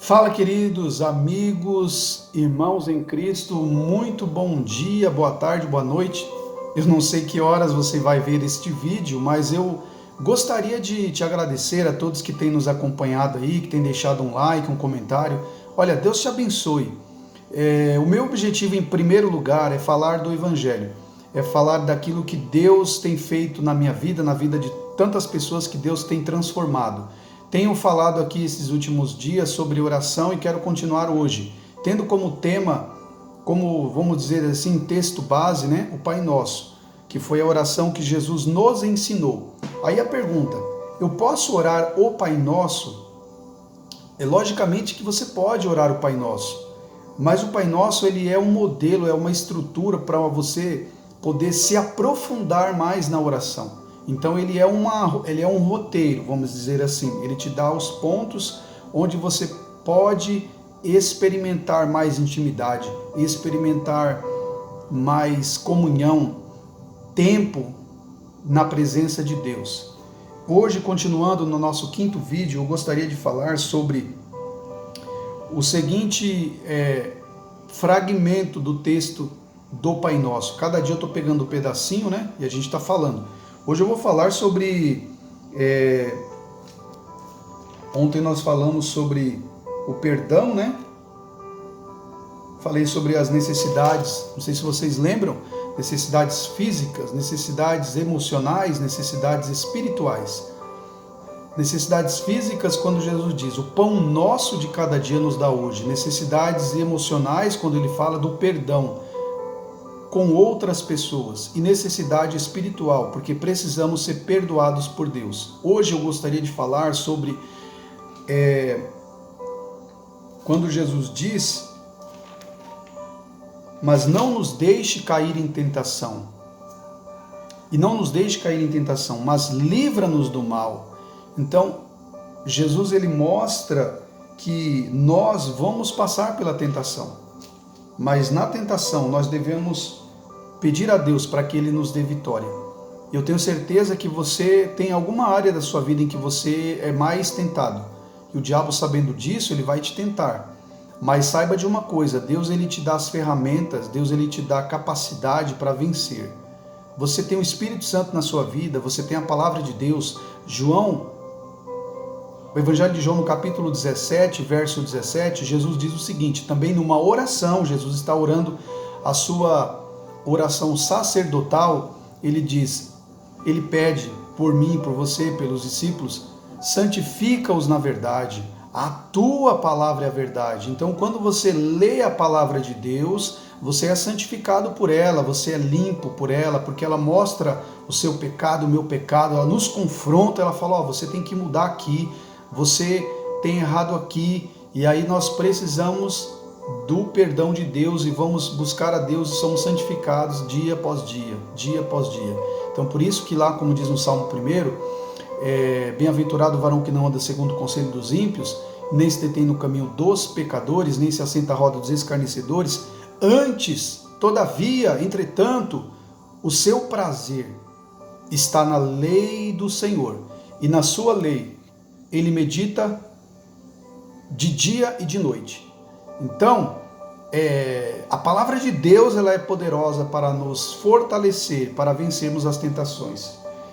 Fala, queridos amigos, irmãos em Cristo, muito bom dia, boa tarde, boa noite. Eu não sei que horas você vai ver este vídeo, mas eu gostaria de te agradecer a todos que têm nos acompanhado aí, que têm deixado um like, um comentário. Olha, Deus te abençoe. O meu objetivo, em primeiro lugar, é falar do Evangelho, é falar daquilo que Deus tem feito na minha vida, na vida de tantas pessoas que Deus tem transformado. Tenho falado aqui esses últimos dias sobre oração e quero continuar hoje, tendo como tema, como vamos dizer assim, texto base, né, o Pai Nosso, que foi a oração que Jesus nos ensinou. Aí a pergunta: eu posso orar o Pai Nosso? É logicamente que você pode orar o Pai Nosso, mas o Pai Nosso ele é um modelo, é uma estrutura para você poder se aprofundar mais na oração. Então ele é um roteiro, vamos dizer assim. Ele te dá os pontos onde você pode experimentar mais intimidade, experimentar mais comunhão, tempo na presença de Deus. Hoje, continuando no nosso quinto vídeo, eu gostaria de falar sobre o seguinte fragmento do texto do Pai Nosso. Cada dia eu estou pegando um pedacinho, né? E a gente está falando. Hoje eu vou falar sobre... Ontem nós falamos sobre o perdão, né? Falei sobre as necessidades, não sei se vocês lembram, necessidades físicas, necessidades emocionais, necessidades espirituais. Necessidades físicas, quando Jesus diz, o pão nosso de cada dia nos dá hoje. Necessidades emocionais, quando ele fala do perdão com outras pessoas, e necessidade espiritual, porque precisamos ser perdoados por Deus. Hoje eu gostaria de falar sobre quando Jesus diz, mas não nos deixe cair em tentação, e não nos deixe cair em tentação, mas livra-nos do mal. Então, Jesus ele mostra que nós vamos passar pela tentação, mas na tentação nós devemos pedir a Deus para que Ele nos dê vitória. Eu tenho certeza que você tem alguma área da sua vida em que você é mais tentado. E o diabo, sabendo disso, ele vai te tentar. Mas saiba de uma coisa, Deus ele te dá as ferramentas, Deus ele te dá a capacidade para vencer. Você tem o Espírito Santo na sua vida, você tem a palavra de Deus. O Evangelho de João, no capítulo 17, verso 17, Jesus diz o seguinte, também numa oração, Jesus está orando a sua oração sacerdotal, ele diz, ele pede por mim, por você, pelos discípulos, santifica-os na verdade, a tua palavra é a verdade. Então, quando você lê a palavra de Deus, você é santificado por ela, você é limpo por ela, porque ela mostra o seu pecado, o meu pecado, ela nos confronta, ela fala, você tem que mudar aqui, você tem errado aqui, e aí nós precisamos do perdão de Deus e vamos buscar a Deus e somos santificados dia após dia, dia após dia. Então por isso que lá, como diz no Salmo 1, bem-aventurado o varão que não anda segundo o conselho dos ímpios, nem se detém no caminho dos pecadores, nem se assenta à roda dos escarnecedores, antes, todavia, entretanto, o seu prazer está na lei do Senhor, e na sua lei ele medita de dia e de noite. Então, a palavra de Deus ela é poderosa para nos fortalecer, para vencermos as tentações.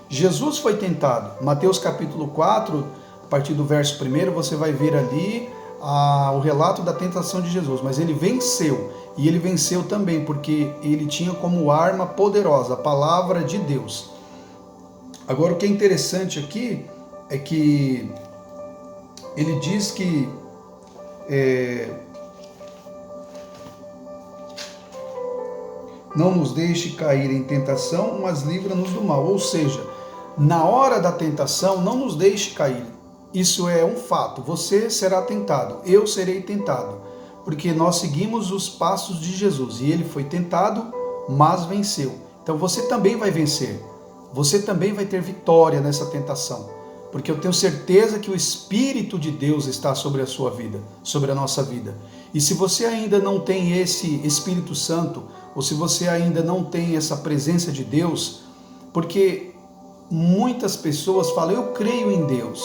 Jesus foi tentado. Mateus capítulo 4, a partir do verso 1, você vai ver ali o relato da tentação de Jesus. Mas ele venceu, e ele venceu também porque ele tinha como arma poderosa a palavra de Deus. Agora, o que é interessante aqui é que ele diz que não nos deixe cair em tentação, mas livra-nos do mal. Ou seja, na hora da tentação, não nos deixe cair. Isso é um fato. Você será tentado, eu serei tentado, porque nós seguimos os passos de Jesus. E ele foi tentado, mas venceu. Então você também vai vencer. Você também vai ter vitória nessa tentação. Porque eu tenho certeza que o Espírito de Deus está sobre a sua vida, sobre a nossa vida. E se você ainda não tem esse Espírito Santo, ou se você ainda não tem essa presença de Deus, porque muitas pessoas falam, eu creio em Deus,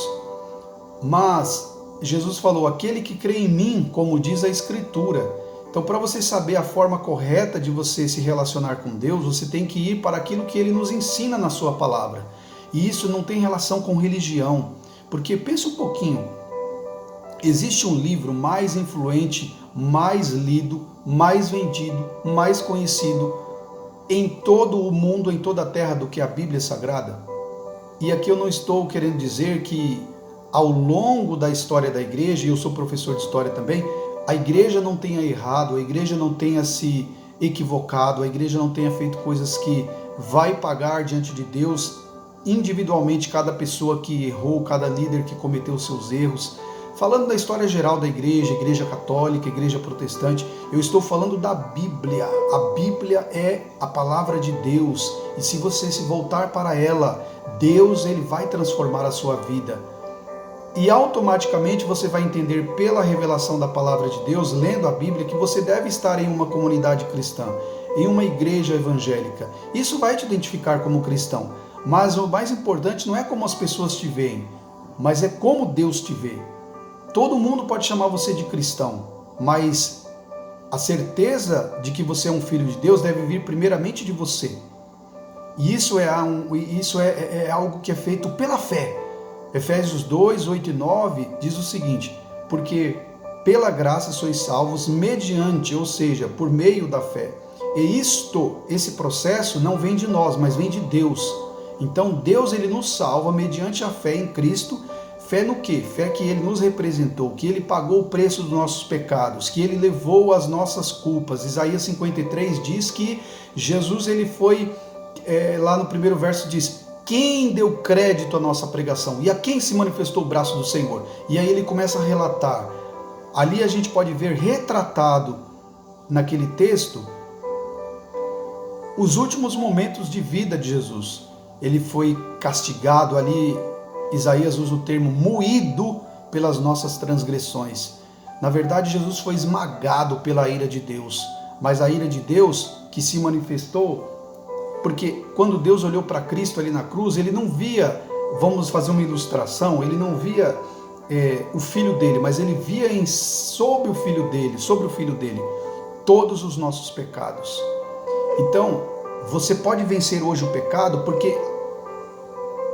mas Jesus falou, aquele que crê em mim, como diz a Escritura. Então, para você saber a forma correta de você se relacionar com Deus, você tem que ir para aquilo que Ele nos ensina na sua palavra. E isso não tem relação com religião, porque pensa um pouquinho, existe um livro mais influente, mais lido, mais vendido, mais conhecido em todo o mundo, em toda a terra, do que a Bíblia Sagrada? E aqui eu não estou querendo dizer que ao longo da história da igreja, e eu sou professor de história também, a igreja não tenha errado, a igreja não tenha se equivocado, a igreja não tenha feito coisas que vai pagar diante de Deus individualmente cada pessoa que errou, cada líder que cometeu seus erros. Falando da história geral da igreja, igreja católica, igreja protestante, eu estou falando da Bíblia. A Bíblia é a palavra de Deus. E se você se voltar para ela, Deus ele vai transformar a sua vida. E automaticamente você vai entender pela revelação da palavra de Deus, lendo a Bíblia, que você deve estar em uma comunidade cristã, em uma igreja evangélica. Isso vai te identificar como cristão. Mas o mais importante não é como as pessoas te veem, mas é como Deus te vê. Todo mundo pode chamar você de cristão, mas a certeza de que você é um filho de Deus deve vir primeiramente de você. E isso é algo que é feito pela fé. Efésios 2, 8 e 9 diz o seguinte, porque pela graça sois salvos mediante, ou seja, por meio da fé. E esse processo não vem de nós, mas vem de Deus. Então Deus ele nos salva mediante a fé em Cristo. Fé no quê? Fé que Ele nos representou, que Ele pagou o preço dos nossos pecados, que Ele levou as nossas culpas. Isaías 53 diz que Jesus ele foi, lá no primeiro verso diz, quem deu crédito à nossa pregação e a quem se manifestou o braço do Senhor? E aí ele começa a relatar. Ali a gente pode ver retratado naquele texto os últimos momentos de vida de Jesus. Ele foi castigado ali, Isaías usa o termo moído pelas nossas transgressões. Na verdade, Jesus foi esmagado pela ira de Deus, mas a ira de Deus que se manifestou, porque quando Deus olhou para Cristo ali na cruz, ele não via, vamos fazer uma ilustração, ele não via o filho dele, mas ele via sobre o filho dele, todos os nossos pecados. Então, você pode vencer hoje o pecado porque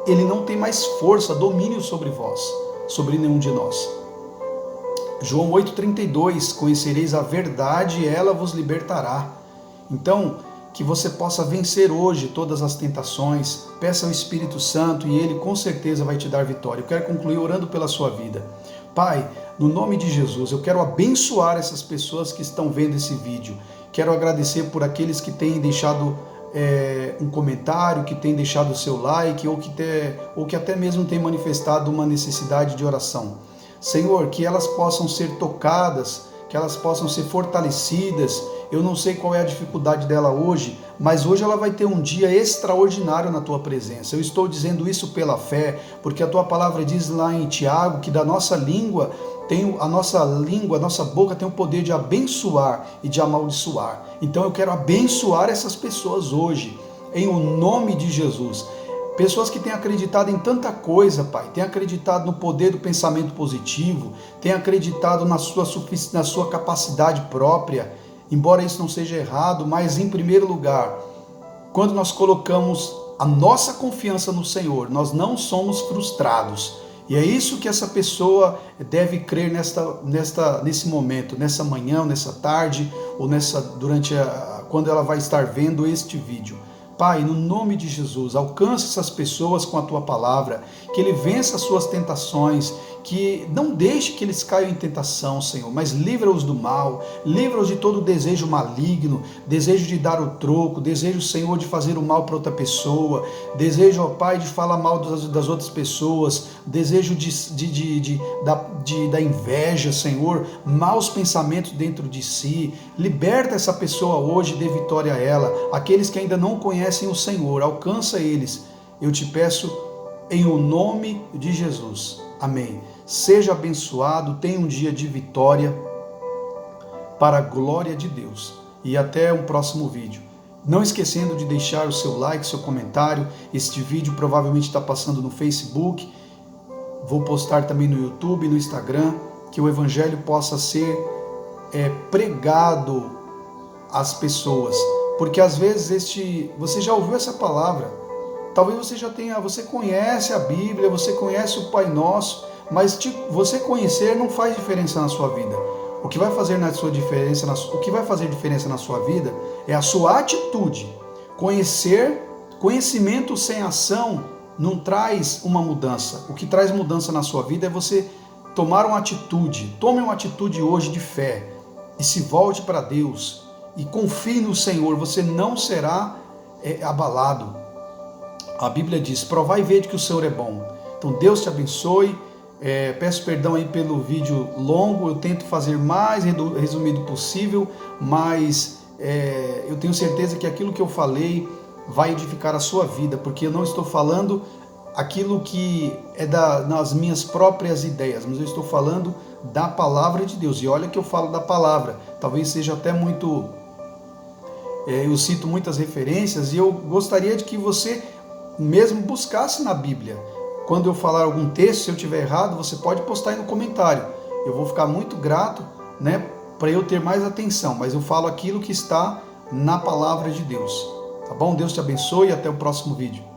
ele não tem mais força, domínio sobre vós, sobre nenhum de nós. João 8,32, conhecereis a verdade e ela vos libertará. Então, que você possa vencer hoje todas as tentações, peça ao Espírito Santo e Ele com certeza vai te dar vitória. Eu quero concluir orando pela sua vida. Pai, no nome de Jesus, eu quero abençoar essas pessoas que estão vendo esse vídeo. Quero agradecer por aqueles que têm deixado um comentário, que têm deixado o seu like ou que até mesmo têm manifestado uma necessidade de oração. Senhor, que elas possam ser tocadas, que elas possam ser fortalecidas. Eu não sei qual é a dificuldade dela hoje, mas hoje ela vai ter um dia extraordinário na tua presença. Eu estou dizendo isso pela fé, porque a tua palavra diz lá em Tiago que da nossa língua, a nossa boca tem o poder de abençoar e de amaldiçoar. Então eu quero abençoar essas pessoas hoje, em o nome de Jesus. Pessoas que têm acreditado em tanta coisa, Pai, têm acreditado no poder do pensamento positivo, têm acreditado na sua capacidade própria, embora isso não seja errado, mas em primeiro lugar, quando nós colocamos a nossa confiança no Senhor, nós não somos frustrados. E é isso que essa pessoa deve crer nesse momento, nessa manhã, nessa tarde, ou quando ela vai estar vendo este vídeo. Pai, no nome de Jesus, alcance essas pessoas com a Tua palavra, que Ele vença as suas tentações, que não deixe que eles caiam em tentação, Senhor, mas livra-os do mal, livra-os de todo desejo maligno, desejo de dar o troco, desejo, Senhor, de fazer o mal para outra pessoa, desejo, ó Pai, de falar mal das outras pessoas, desejo da inveja, Senhor, maus pensamentos dentro de si. Liberta essa pessoa hoje, dê vitória a ela. Aqueles que ainda não conhecem o Senhor, alcança eles. Eu te peço em o nome de Jesus. Amém. Seja abençoado, tenha um dia de vitória para a glória de Deus. E até um próximo vídeo. Não esquecendo de deixar o seu like, seu comentário. Este vídeo provavelmente está passando no Facebook. vou postar também no YouTube, no Instagram, que o Evangelho possa ser pregado às pessoas. Porque às vezes você já ouviu essa palavra, talvez você conhece a Bíblia, você conhece o Pai Nosso, mas você conhecer não faz diferença na sua vida. O que vai fazer diferença na sua vida é a sua atitude. Conhecimento sem ação não traz uma mudança. O que traz mudança na sua vida é você tomar uma atitude. Tome uma atitude hoje de fé e se volte para Deus e confie no Senhor. Você não será abalado. A Bíblia diz: provai e vede que o Senhor é bom. Então Deus te abençoe. Peço perdão aí pelo vídeo longo, eu tento fazer mais resumido possível, mas eu tenho certeza que aquilo que eu falei vai edificar a sua vida, porque eu não estou falando aquilo que é nas minhas próprias ideias, mas eu estou falando da palavra de Deus. E olha que eu falo da palavra, talvez seja até muito... eu cito muitas referências e eu gostaria de que você mesmo buscasse na Bíblia. Quando eu falar algum texto, se eu estiver errado, você pode postar aí no comentário. Eu vou ficar muito grato, para eu ter mais atenção, mas eu falo aquilo que está na palavra de Deus. Tá bom? Deus te abençoe e até o próximo vídeo.